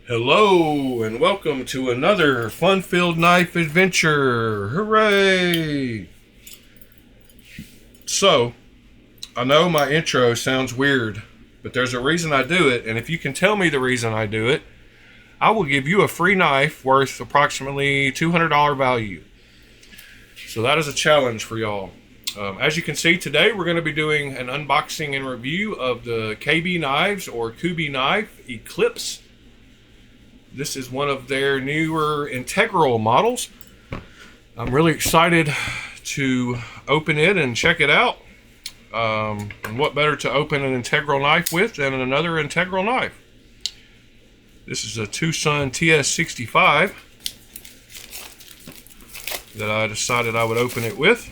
Hello and welcome to another fun-filled knife adventure. Hooray! So, I know my intro sounds weird, but there's a reason I do it, and if you can tell me the reason I do it, I will give you a free knife worth approximately $200 value. So that is a challenge for y'all. As you can see today, we're going to be doing an unboxing and review of the Kubey Knives or Kubey knife Eclipse. This is one of their newer integral models. I'm really excited to open it and check it out. And what better to open an integral knife with than another integral knife? This is a Tucson TS65 that I decided I would open it with.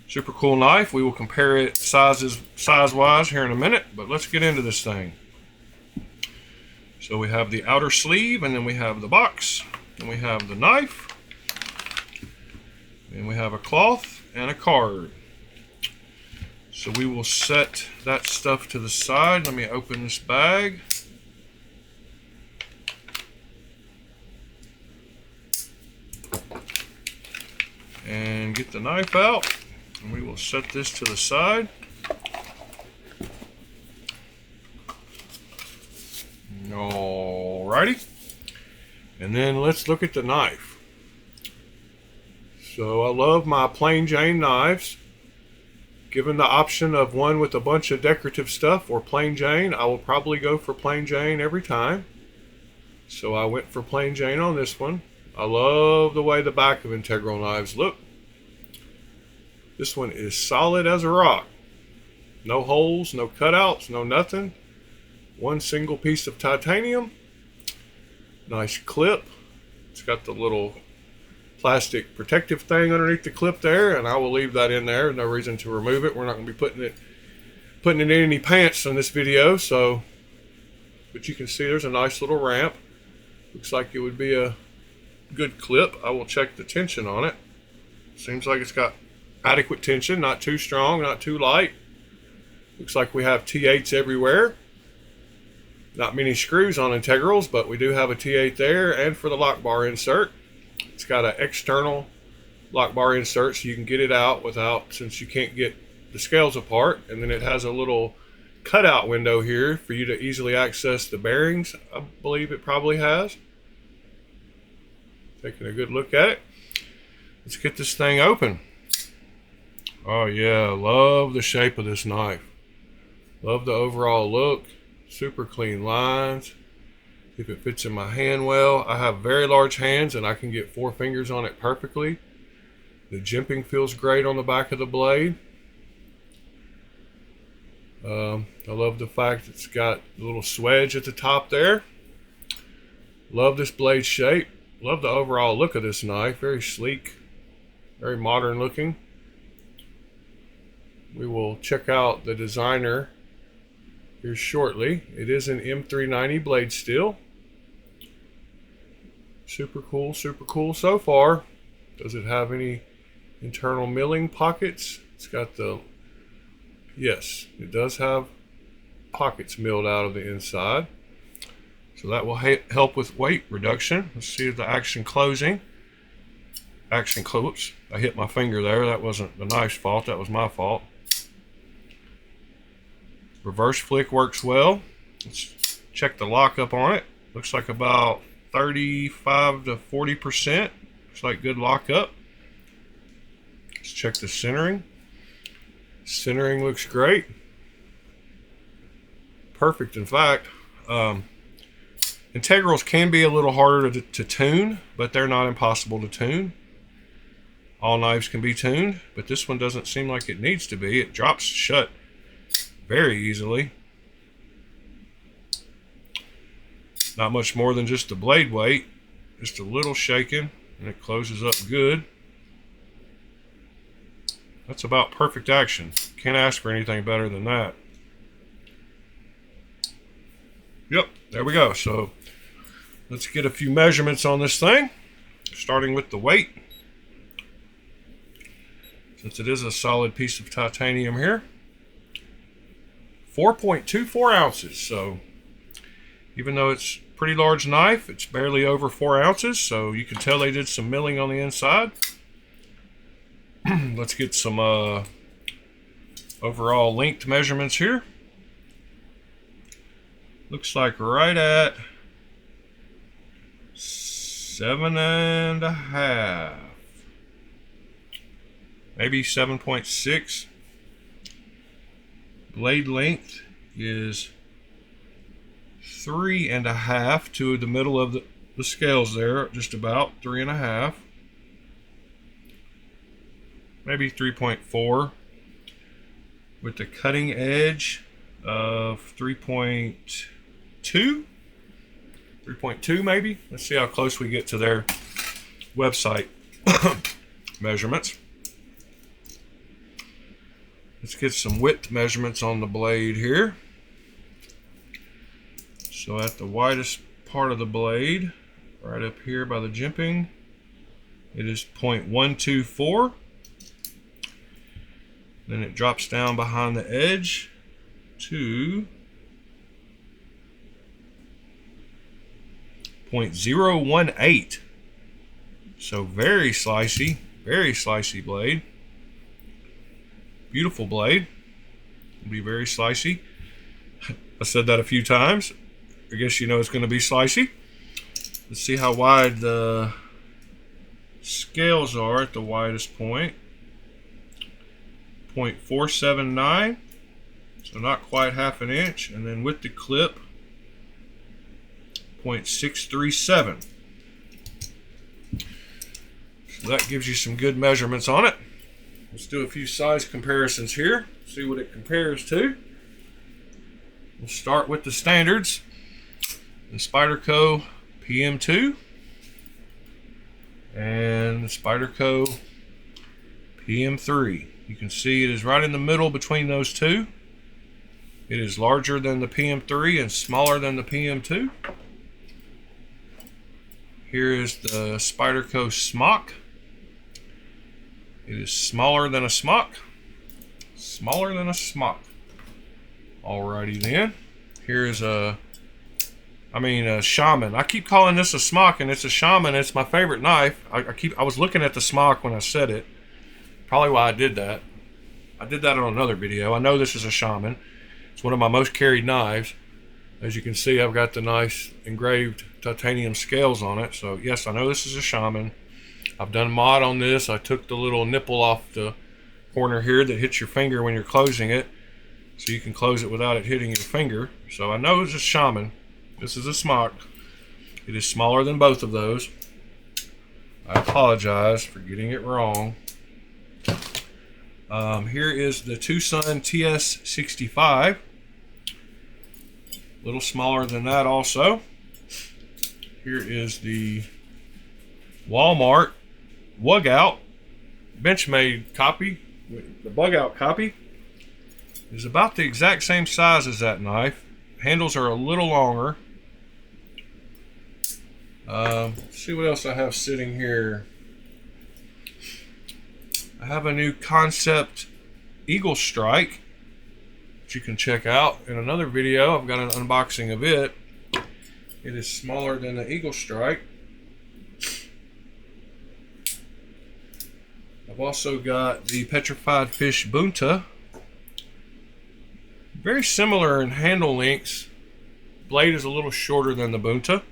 Super cool knife. We will compare it size-wise here in a minute, but let's get into this thing. So we have the outer sleeve, and then we have the box, and we have the knife, and we have a cloth and a card. So we will set that stuff to the side. Let me open this bag. And get the knife out, and we will set this to the side. Alrighty, and then let's look at the knife. So I love my plain Jane knives. Given the option of one with a bunch of decorative stuff or plain Jane, I will probably go for plain Jane every time. So I went for plain Jane on this one. I love the way the back of integral knives look. This one is solid as a rock. No holes, no cutouts, no nothing. One single piece of titanium. Nice clip. It's got the little plastic protective thing underneath the clip there, and I will leave that in there. No reason to remove it. We're not going to be putting it in any pants in this video. So, but you can see there's a nice little ramp. Looks like it would be a good clip. I will check the tension on it. Seems like it's got adequate tension. Not too strong, not too light. Looks like we have T8s everywhere. Not many screws on integrals, but we do have a T8 there, and for the lock bar insert. It's got an external lock bar insert so you can get it out without, since you can't get the scales apart. And then it has a little cutout window here for you to easily access the bearings. I believe it probably has. Taking a good look at it. Let's get this thing open. Oh yeah, love the shape of this knife. Love the overall look. Super clean lines. If it fits in my hand well. I have very large hands and I can get 4 fingers on it perfectly. The jimping feels great on the back of the blade. I love the fact it's got a little swedge at the top there. Love this blade shape. Love the overall look of this knife. Very sleek. Very modern looking. We will check out the designer here shortly. It is an M390 blade steel. Super cool so far. Does it have any internal milling pockets? It's got the, yes, it does have pockets milled out of the inside. So that will help with weight reduction. Let's see the action closing. Action close. I hit my finger there. That wasn't the knife's fault. That was my fault. Reverse flick works well. Let's check the lockup on it. Looks like about 35 to 40%. Looks like good lockup. Let's check the centering. Centering looks great. Perfect, in fact. Integrals can be a little harder to tune, but they're not impossible to tune. All knives can be tuned, but this one doesn't seem like it needs to be. It drops shut very easily. Not much more than just the blade weight. Just a little shaking, and it closes up good. That's about perfect action. Can't ask for anything better than that. Yep, there we go. So let's get a few measurements on this thing, starting with the weight. Since it is a solid piece of titanium here. 4.24 ounces. So Even though it's a pretty large knife, it's barely over 4 ounces, so you can tell they did some milling on the inside. Let's get some overall length measurements here. Looks like right at 7.5, maybe 7.6. Blade length is 3.5 to the middle of the scales there, just about 3.5, maybe 3.4, with the cutting edge of 3.2 maybe. Let's see how close we get to their website measurements. Let's get some width measurements on the blade here. So at the widest part of the blade, right up here by the jimping, it is 0.124. Then it drops down behind the edge to 0.018. So very slicey blade. Beautiful blade. It'll be very slicey. I said that a few times. I guess you know it's going to be slicey. Let's see how wide the scales are at the widest point. 0.479. So not quite half an inch. And then with the clip, 0.637. So that gives you some good measurements on it. Let's do a few size comparisons here. See what it compares to. We'll start with the standards. The Spyderco PM2 and the Spyderco PM3. You can see it is right in the middle between those two. It is larger than the PM3 and smaller than the PM2. Here is the Spyderco Smock. It is smaller than a smock. Smaller than a smock. Alrighty then. Here is a Shaman. I keep calling this a smock, and it's a Shaman. It's my favorite knife. I was looking at the smock when I said it. Probably why I did that. I did that on another video. I know this is a Shaman. It's one of my most carried knives. As you can see, I've got the nice engraved titanium scales on it. So yes, I know this is a Shaman. I've done a mod on this. I took the little nipple off the corner here that hits your finger when you're closing it, so you can close it without it hitting your finger. So I know it's a Shaman. This is a smock. It is smaller than both of those. I apologize for getting it wrong. Here is the Tucson TS65. A little smaller than that also. Here is the Walmart Wugout Benchmade copy. The bug out copy is about the exact same size as that knife. Handles are a little longer. Let's see what else I have sitting here. I have a new Concept Eagle Strike that you can check out in another video. I've got an unboxing of it. It is smaller than the Eagle Strike. I've also got the Petrified Fish Bunta. Very similar in handle lengths. Blade is a little shorter than the Bunta.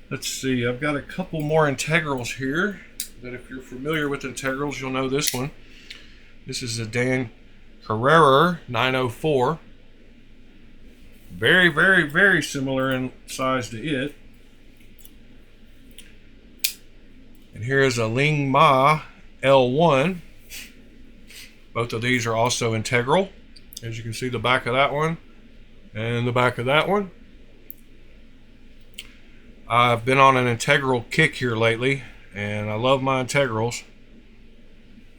Let's see, I've got a couple more integrals here that if you're familiar with integrals, you'll know this one. This is a Dan Carrera 904. Very, very, very similar in size to it. And here is a Ling Ma L1. Both of these are also integral. As you can see, the back of that one and the back of that one. I've been on an integral kick here lately, and I love my integrals.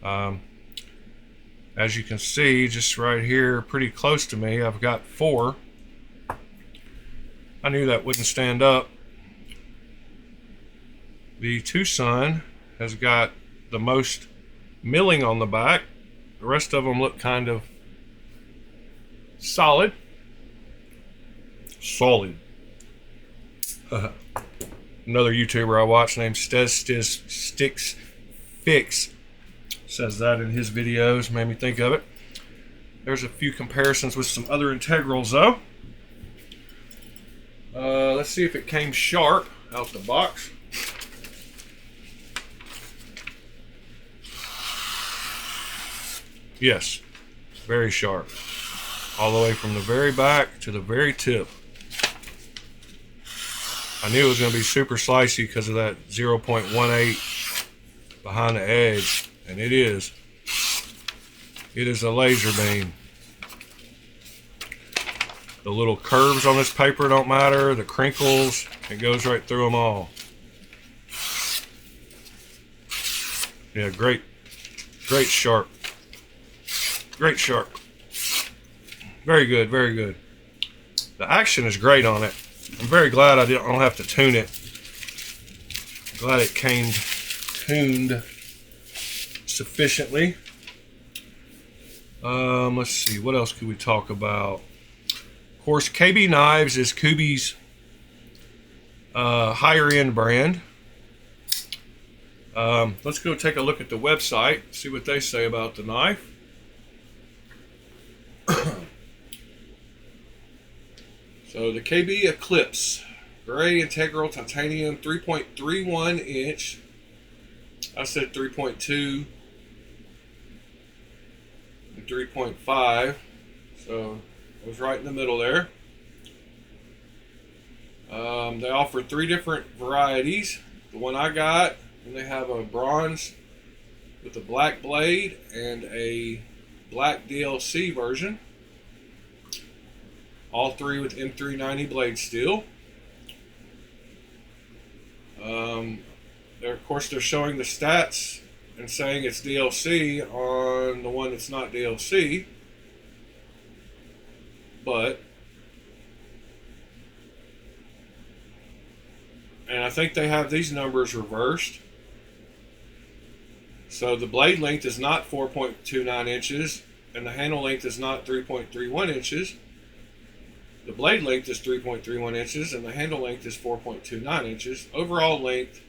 As you can see, just right here, pretty close to me, I've got 4. I knew that wouldn't stand up. The Tucson has got the most milling on the back. The rest of them look kind of solid. Solid. Another YouTuber I watch named Sticks Fix says that in his videos. Made me think of it. There's a few comparisons with some other integrals though. Let's see if it came sharp out the box. Yes, very sharp. All the way from the very back to the very tip. I knew it was going to be super slicey because of that 0.18 behind the edge, and it is. It is a laser beam. The little curves on this paper don't matter, the crinkles, it goes right through them all. Yeah, great sharp. Great sharp. Very good, very good. The action is great on it. I'm very glad I don't have to tune it. Glad it came tuned sufficiently. Let's see, what else could we talk about? Of course, KB Knives is Kubey's higher end brand. Let's go take a look at the website, see what they say about the knife. So the KB Eclipse, gray integral titanium, 3.31 inch. I said 3.2 and 3.5, so I was right in the middle there. They offer 3 different varieties. The one I got, and they have a bronze with a black blade and a black DLC version. All 3 with M390 blade steel. Of course, they're showing the stats and saying it's DLC on the one that's not DLC. But, and I think they have these numbers reversed. So the blade length is not 4.29 inches, and the handle length is not 3.31 inches. The blade length is 3.31 inches, and the handle length is 4.29 inches. Overall length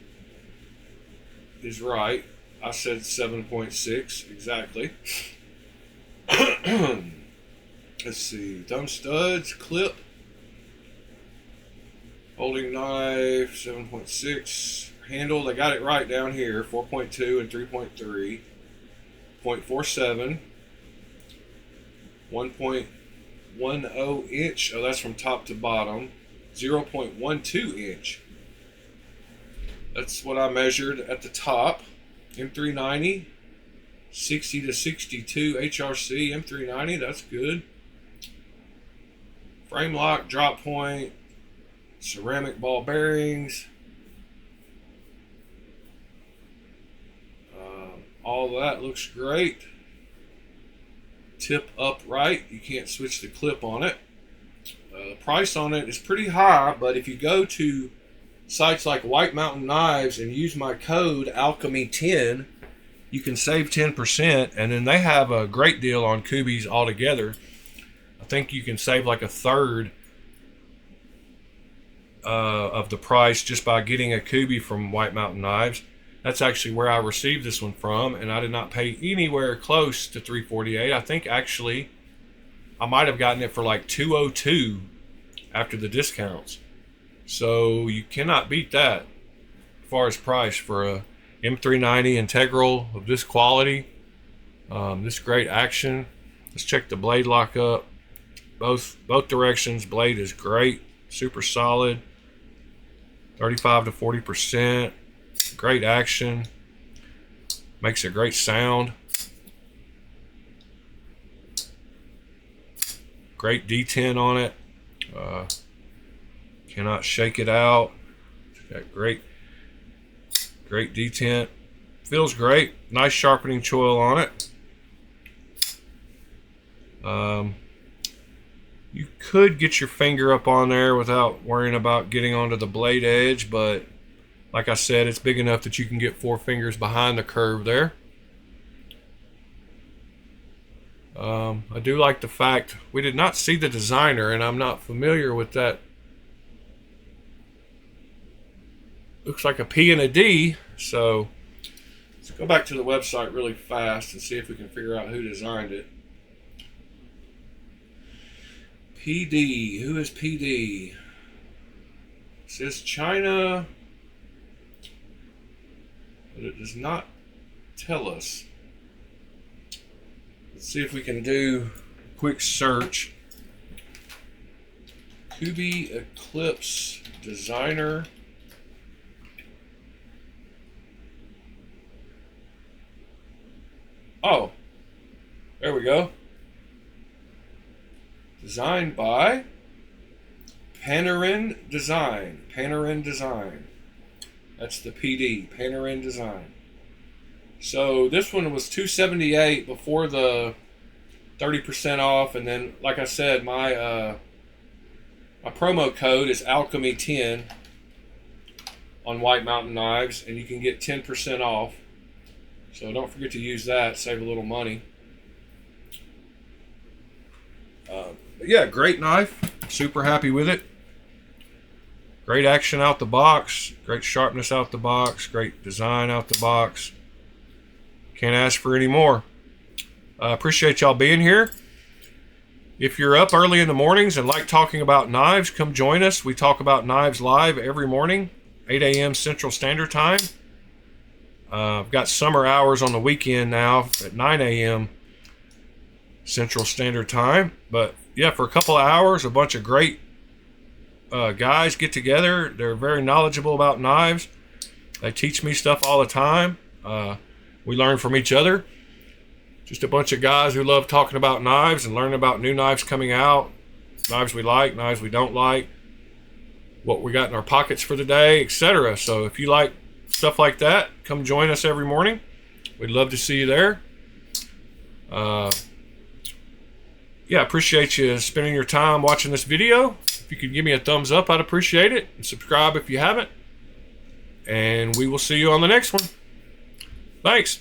is right. I said 7.6 exactly. Let's see. Thumb studs, clip, holding knife, 7.6. Handle, they got it right down here, 4.2 and 3.3. 0.47. 1.10 inch. Oh, that's from top to bottom. 0.12 inch. That's what I measured at the top. M390. 60 to 62 HRC. M390, that's good. Frame lock, drop point, ceramic ball bearings. All that looks great. Tip upright. You can't switch the clip on it. The price on it is pretty high, but if you go to sites like White Mountain Knives and use my code Alchemy10, you can save 10%, and then they have a great deal on Kubeys altogether. I think you can save like a third of the price just by getting a Kubey from White Mountain Knives. That's actually where I received this one from, and I did not pay anywhere close to $348. I think actually I might have gotten it for like $202 after the discounts. So you cannot beat that as far as price for a M390 integral of this quality, this great action. Let's check the blade lock up. Both directions. Blade is great, super solid, 35 to 40%. Great action. Makes a great sound. Great detent on it. Cannot shake it out. Got great detent. Feels great. Nice sharpening choil on it. You could get your finger up on there without worrying about getting onto the blade edge, but like I said, it's big enough that you can get 4 fingers behind the curve there. I do like the fact we did not see the designer, and I'm not familiar with that looks like a P and a D. So let's go back to the website really fast and see if we can figure out who designed it. PD. Who is PD? It says China, but it does not tell us. Let's see if we can do a quick search. Kubey Eclipse designer. Oh, there we go. Designed by Panarin Design. Panarin Design. That's the PD. Panarin Design. So this one was $278 before the 30% off, and then, like I said, my my promo code is Alchemy10 on White Mountain Knives, and you can get 10% off. So don't forget to use that. Save a little money. But yeah, great knife. Super happy with it. Great action out the box. Great sharpness out the box. Great design out the box. Can't ask for any more. Appreciate y'all being here. If you're up early in the mornings and like talking about knives, come join us. We talk about knives live every morning, 8 a.m. Central Standard Time. I've got summer hours on the weekend now at 9 a.m. Central Standard Time. But yeah, for a couple of hours, a bunch of great guys get together. They're very knowledgeable about knives. They teach me stuff all the time. We learn from each other. Just a bunch of guys who love talking about knives and learning about new knives coming out, knives we like, knives we don't like, what we got in our pockets for the day, etc. So if you like stuff like that, come join us every morning. We'd love to see you there. Yeah, appreciate you spending your time watching this video. If you could give me a thumbs up, I'd appreciate it. And subscribe if you haven't. And we will see you on the next one. Thanks.